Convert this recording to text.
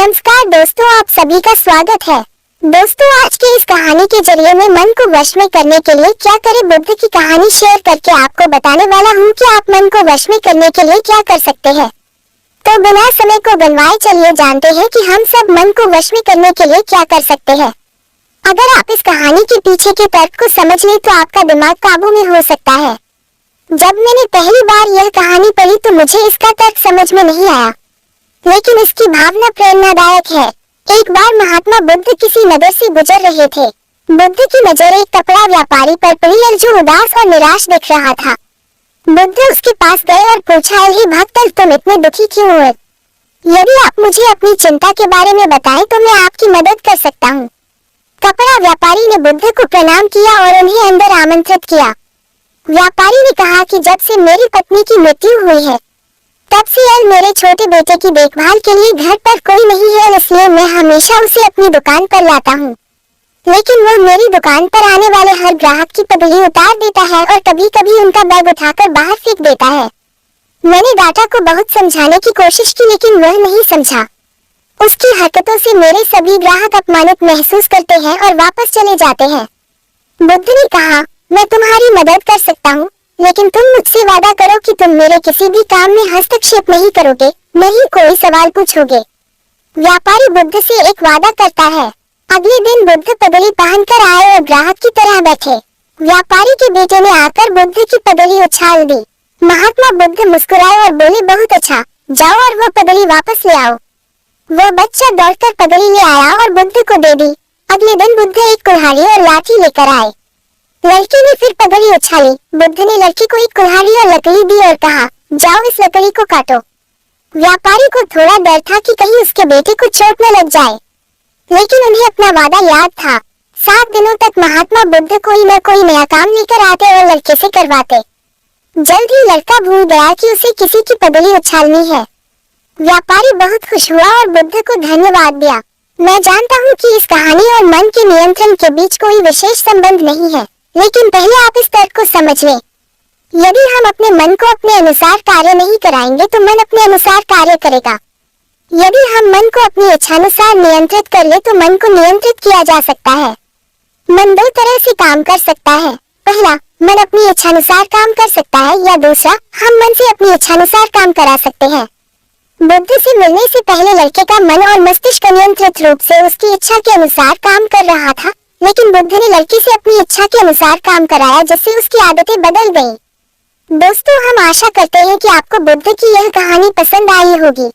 नमस्कार दोस्तों, आप सभी का स्वागत है। दोस्तों, आज की इस कहानी के जरिए मैं मन को वश में करने के लिए क्या करें बुद्ध की कहानी शेयर करके आपको बताने वाला हूँ कि आप मन को वश में करने के लिए क्या कर सकते हैं। तो बिना समय को गंवाए चलिए जानते हैं कि हम सब मन को वश में करने के लिए क्या कर सकते हैं। अगर आप इस कहानी के पीछे के तर्क को समझ लें तो आपका दिमाग काबू में हो सकता है। जब मैंने पहली बार यह कहानी पढ़ी तो मुझे इसका तर्क समझ में नहीं आया, लेकिन इसकी भावना प्रेरणादायक है। एक बार महात्मा बुद्ध किसी नगर से गुजर रहे थे। बुद्ध की नजर एक कपड़ा व्यापारी पर पड़ी जो उदास और निराश दिख रहा था। बुद्ध उसके पास गए और पूछा, हे भक्त, तुम इतने दुखी क्यों हो? यदि आप मुझे अपनी चिंता के बारे में बताएं तो मैं आपकी मदद कर सकता हूँ। कपड़ा व्यापारी ने बुद्ध को प्रणाम किया और उन्हें अंदर आमंत्रित किया। व्यापारी ने कहा कि जब से मेरी पत्नी की मृत्यु हुई है तब से मेरे छोटे बेटे की देखभाल के लिए घर पर कोई नहीं है, इसलिए मैं हमेशा उसे अपनी दुकान पर लाता हूँ। लेकिन वह मेरी दुकान पर आने वाले हर ग्राहक की पगड़ी उतार देता है और कभी कभी उनका बैग उठाकर बाहर फेंक देता है। मैंने डाटा को बहुत समझाने की कोशिश की, लेकिन वह नहीं समझा। उसकी हरकतों से मेरे सभी ग्राहक अपमानित महसूस करते हैं और वापस चले जाते हैं। बुद्ध ने कहा, मैं तुम्हारी मदद कर सकता हूँ, लेकिन तुम मुझसे वादा करो कि तुम मेरे किसी भी काम में हस्तक्षेप नहीं करोगे, नहीं कोई सवाल पूछोगे। व्यापारी बुद्ध से एक वादा करता है। अगले दिन बुद्ध पगड़ी पहनकर आए और ग्राहक की तरह बैठे। व्यापारी के बेटे ने आकर बुद्ध की पगड़ी उछाल दी। महात्मा बुद्ध मुस्कुराए और बोले, बहुत अच्छा, जाओ और वह पगड़ी वापस ले आओ। वह बच्चा दौड़कर पगड़ी ले आया और बुद्ध को दे दी। अगले दिन बुद्ध एक कुल्हाड़ी और लाठी लेकर आए। लड़की ने फिर पगड़ी उछाली। बुद्ध ने लड़की को एक कुल्हाड़ी और लकड़ी दी और कहा, जाओ इस लकड़ी को काटो। व्यापारी को थोड़ा डर था कि कहीं उसके बेटे को चोट न लग जाए, लेकिन उन्हें अपना वादा याद था। 7 दिनों तक महात्मा बुद्ध कोई न कोई नया काम लेकर आते और लड़के से करवाते। जल्द ही लड़का भूल गया कि उसे किसी की पगड़ी उछालनी है। व्यापारी बहुत खुश हुआ और बुद्ध को धन्यवाद दिया। मैं जानता हूँ कि इस कहानी और मन के नियंत्रण के बीच कोई विशेष संबंध नहीं है, लेकिन पहले आप इस तर्क को समझ लें। यदि हम अपने मन को अपने अनुसार कार्य नहीं कराएंगे तो मन अपने अनुसार कार्य करेगा। यदि हम मन को अपनी इच्छानुसार नियंत्रित कर ले तो मन को नियंत्रित किया जा सकता है। मन 2 तरह से काम कर सकता है। पहला, मन अपनी इच्छानुसार काम कर सकता है, या दूसरा, हम मन से अपनी इच्छानुसार काम करा सकते हैं। बुद्ध से मिलने से पहले लड़के का मन और मस्तिष्क नियंत्रित रूप से उसकी इच्छा के अनुसार काम कर रहा था, लेकिन बुद्ध ने लड़की से अपनी इच्छा के अनुसार काम कराया, जिससे उसकी आदतें बदल गईं। दोस्तों, हम आशा करते हैं कि आपको बुद्ध की यह कहानी पसंद आई होगी।